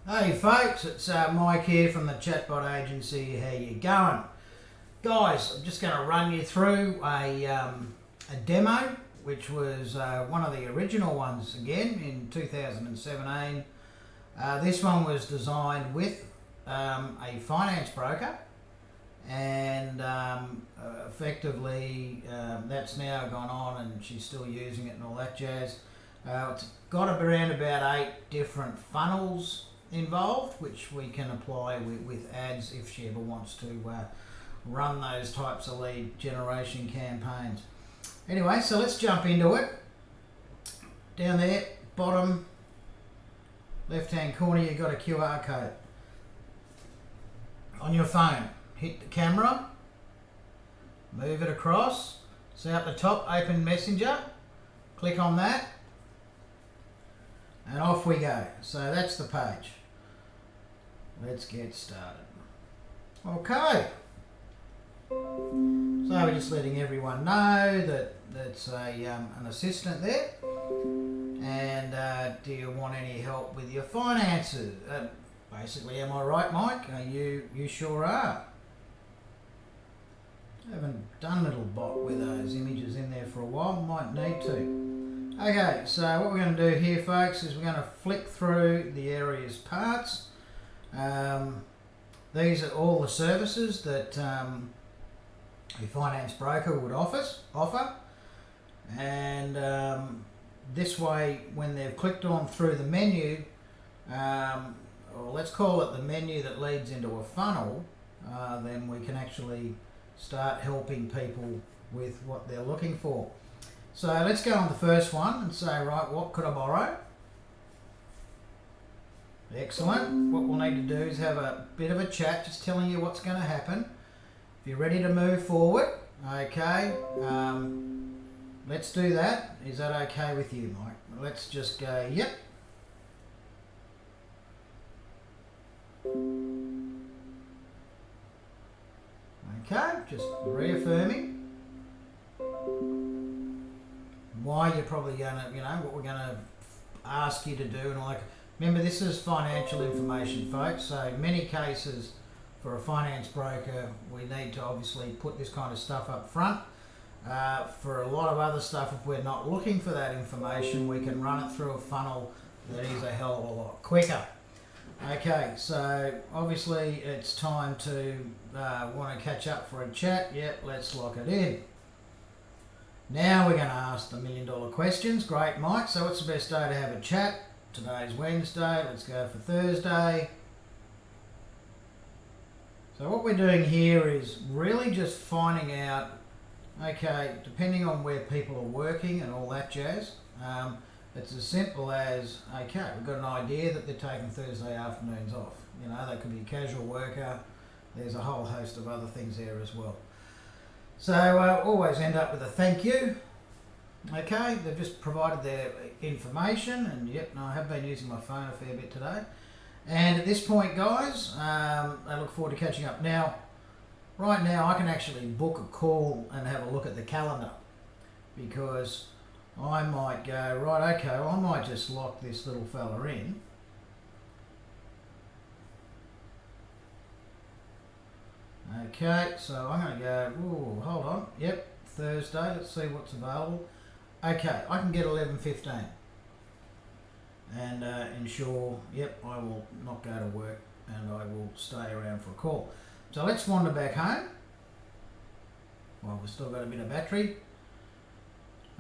Hey folks, it's Mike here from the Chatbot Agency. How you going? Guys, I'm just going to run you through a demo, which was one of the original ones again in 2017. This one was designed with a finance broker, and effectively that's now gone on and she's still using it and all that jazz. It's got around about 8 different funnels involved, which we can apply with ads if she ever wants to run those types of lead generation campaigns. Anyway, so let's jump into it. Down there, bottom left hand corner, you've got a QR code. On your phone, hit the camera, move it across. So up the top, open Messenger, click on that, and off we go. So that's the page. Let's get started. Okay. So we're just letting everyone know that that's an assistant there. And do you want any help with your finances? Basically, am I right, Mike? You sure are. I haven't done little bot with those images in there for a while. Might need to. Okay, so what we're going to do here, folks, is we're going to flick through the areas parts. These are all the services that a finance broker would offer, and this way, when they've clicked on through the menu, or let's call it the menu that leads into a funnel, then we can actually start helping people with what they're looking for. So let's go on the first one and say, right, what could I borrow? Excellent. What we'll need to do is have a bit of a chat, just telling you what's going to happen. If you're ready to move forward, okay, let's do that. Is that okay with you, Mike? Let's just go, yep. Okay, just reaffirming. Why you're probably going to, what we're going to ask you to do and all that. Remember, this is financial information, folks, so in many cases for a finance broker, we need to obviously put this kind of stuff up front. For a lot of other stuff, if we're not looking for that information, we can run it through a funnel that is a hell of a lot quicker. Okay, so obviously it's time to want to catch up for a chat. Yep, let's lock it in. Now we're going to ask the $1 million questions. Great, Mike. So what's the best day to have a chat? Today's Wednesday. Let's go for Thursday. So what we're doing here is really just finding out, okay, depending on where people are working and all that jazz, it's as simple as, okay, we've got an idea that they're taking Thursday afternoons off. They could be a casual worker. There's a whole host of other things there as well. So always end up with a thank you. Okay, they've just provided their information, and yep, I have been using my phone a fair bit today. And at this point, guys, I look forward to catching up. Now, right now, I can actually book a call and have a look at the calendar, because I might go, right, okay, well, I might just lock this little fella in. Okay, so I'm going to go, ooh, hold on, yep, Thursday, let's see what's available. Okay, I can get 11:15 and ensure, yep, I will not go to work and I will stay around for a call. So let's wander back home. Well, we've still got a bit of battery.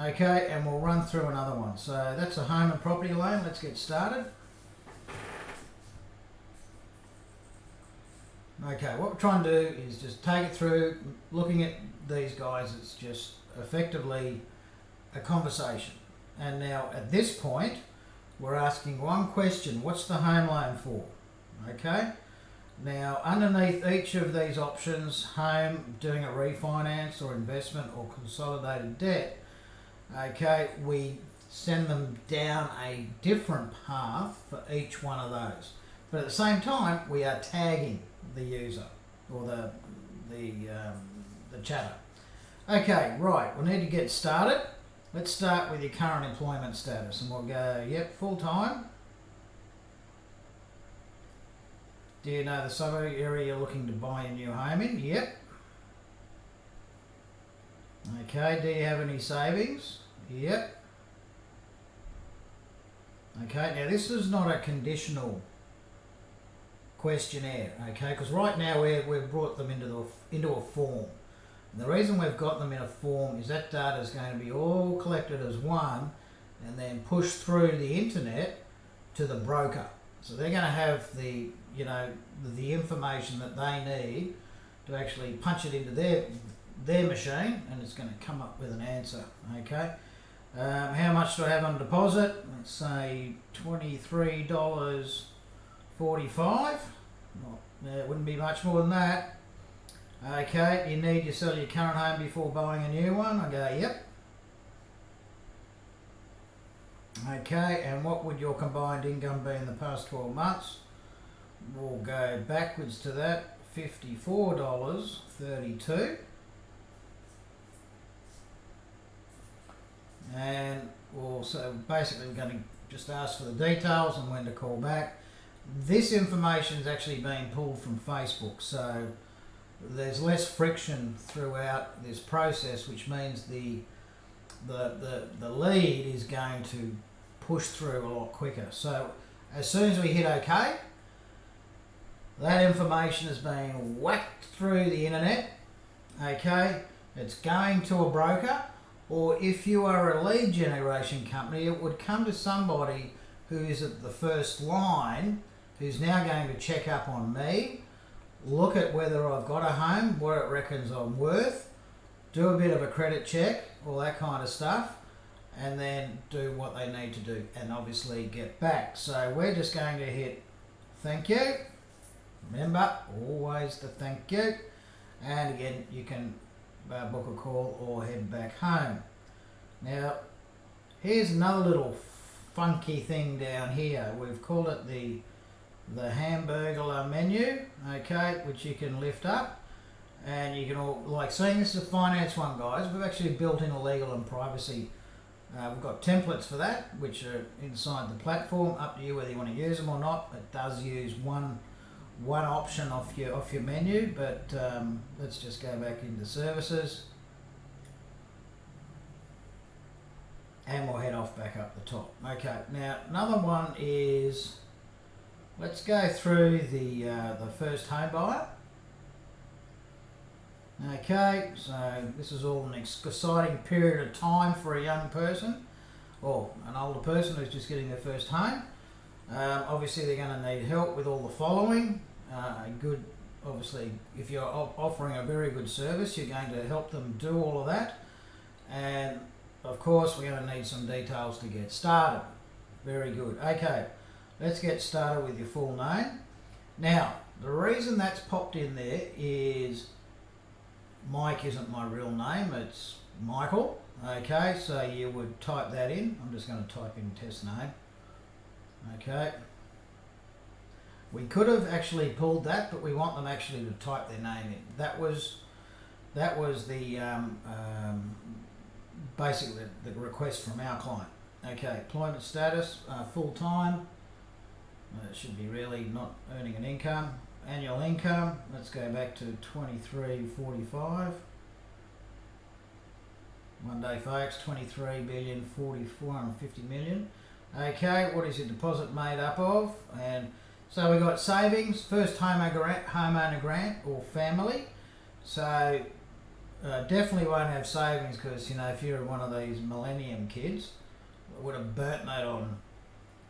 Okay, and we'll run through another one. So that's a home and property loan. Let's get started. Okay, what we're trying to do is just take it through. Looking at these guys, it's just effectively a conversation. And now at this point, we're asking one question: what's the home loan for? Okay. Now underneath each of these options, home, doing a refinance or investment or consolidated debt, okay, we send them down a different path for each one of those. But at the same time, we are tagging the user or the chatter. Okay, right, we need to get started. Let's start with your current employment status, and we'll go, yep, full time. Do you know the suburb area you're looking to buy a new home in? Yep. Okay, do you have any savings? Yep. Okay, now this is not a conditional questionnaire, okay, because right now we've brought them into a form. And the reason we've got them in a form is that data is going to be all collected as one and then pushed through the internet to the broker. So they're going to have the information that they need to actually punch it into their machine, and it's going to come up with an answer. Okay, how much do I have on deposit? Let's say $23.45. It wouldn't be much more than that. Okay, you need to sell your current home before buying a new one. I go, yep. Okay, and what would your combined income be in the past 12 months? We'll go backwards to that, $54.32. And also basically we're going to just ask for the details and when to call back. This information is actually being pulled from Facebook, so there's less friction throughout this process, which means the lead is going to push through a lot quicker. So as soon as we hit OK, that information is being whacked through the internet. Okay, it's going to a broker, or if you are a lead generation company, it would come to somebody who is at the first line, who's now going to check up on me, look at whether I've got a home, what it reckons I'm worth, do a bit of a credit check, all that kind of stuff, and then do what they need to do, and obviously get back. So we're just going to hit thank you. Remember, always the thank you. And again, you can book a call or head back home. Now, here's another little funky thing down here. We've called it the Hamburglar menu, okay, which you can lift up, and you can all, like seeing this is a finance one, guys. We've actually built in a legal and privacy. We've got templates for that, which are inside the platform. Up to you whether you want to use them or not. It does use one option off your menu, but let's just go back into services, and we'll head off back up the top. Okay, now another one is, let's go through the first home buyer. Okay, so this is all an exciting period of time for a young person or an older person who's just getting their first home. Obviously they're going to need help with all the following. Obviously if you're offering a very good service, you're going to help them do all of that, and of course we're going to need some details to get started. Very good. Okay, let's get started with your full name. Now the reason that's popped in there is Mike isn't my real name, it's Michael. Okay, so you would type that in. I'm just going to type in test name. Okay, we could have actually pulled that, but we want them actually to type their name in. That was the basically the request from our client. Okay, employment status, full-time. It should be really not earning an income. Annual income, let's go back to 2345. One day folks, 23,450,000,000. Okay, what is your deposit made up of? And so we got savings, first homeowner grant or family. So definitely won't have savings because, you know, if you're one of these millennium kids, would have burnt that on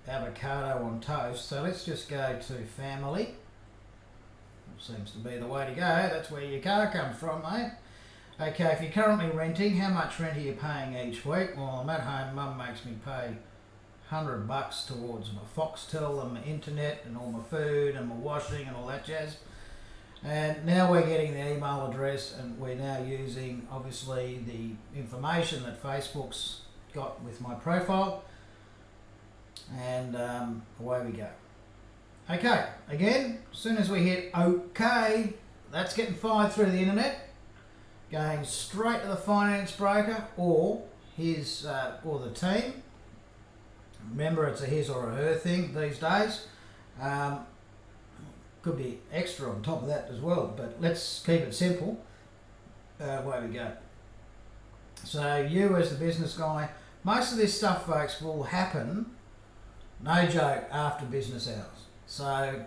avocado on toast. So let's just go to family. Seems to be the way to go. That's where your car comes from, mate. Okay, if you're currently renting, how much rent are you paying each week? Well, I'm at home. Mum makes me pay $100 towards my Foxtel and my internet and all my food and my washing and all that jazz. And now we're getting the email address, and we're now using obviously the information that Facebook's got with my profile, and away we go. Okay, again, as soon as we hit OK, that's getting fired through the internet, going straight to the finance broker or his or the team. Remember, it's a his or a her thing these days. could be extra on top of that as well, but let's keep it simple. Away we go. So you as the business guy, most of this stuff, folks, will happen, no joke, after business hours. So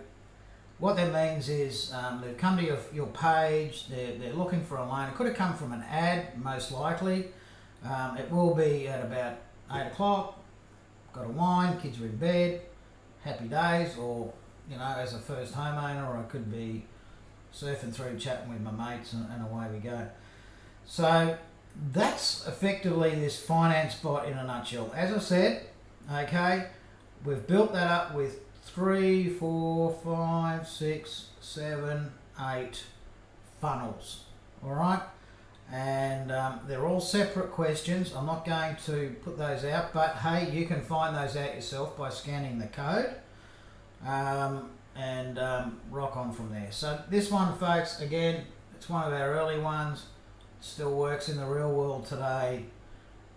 what that means is they've come to your page, they're looking for a loan. It could have come from an ad, most likely. It will be at about 8 o'clock, got a wine, kids are in bed, happy days, or, you know, as a first homeowner, or I could be surfing through, chatting with my mates, and away we go. So that's effectively this finance bot in a nutshell. As I said, okay, we've built that up with 3, 4, 5, 6, 7, 8 funnels. All right, and they're all separate questions. I'm not going to put those out, but hey, you can find those out yourself by scanning the code, and rock on from there. So this one, folks, again, it's one of our early ones. It still works in the real world today.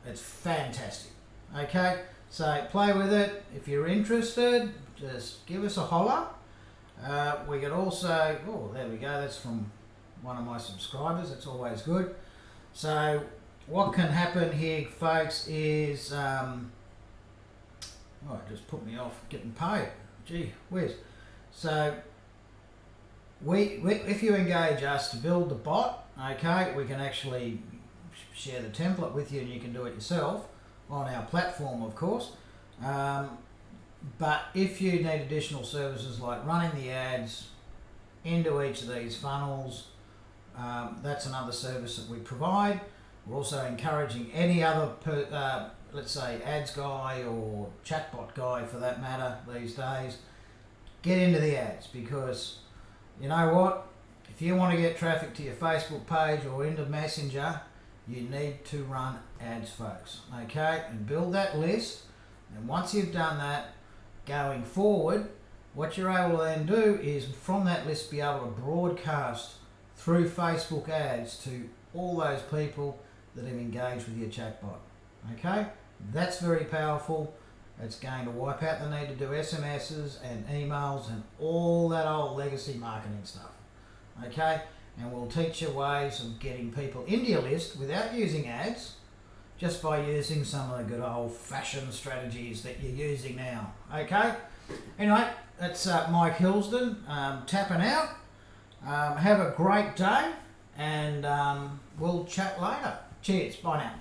It's fantastic. Okay, so play with it. If you're interested, just give us a holler. We could also, oh, there we go, that's from one of my subscribers. It's always good. So what can happen here, folks, is oh, it just put me off getting paid. Gee whiz. So we if you engage us to build the bot, okay, we can actually share the template with you, and you can do it yourself on our platform, of course. But if you need additional services like running the ads into each of these funnels, that's another service that we provide. We're also encouraging any other, let's say, ads guy or chatbot guy for that matter these days, get into the ads, because you know what? If you want to get traffic to your Facebook page or into Messenger, you need to run ads, folks, okay? And build that list. And once you've done that, going forward, what you're able to then do is from that list be able to broadcast through Facebook ads to all those people that have engaged with your chatbot. Okay, that's very powerful. It's going to wipe out the need to do SMSs and emails and all that old legacy marketing stuff. Okay, and we'll teach you ways of getting people into your list without using ads, just by using some of the good old-fashioned strategies that you're using now. Okay, anyway, that's Mike Hilsden tapping out. Have a great day, and we'll chat later. Cheers, bye now.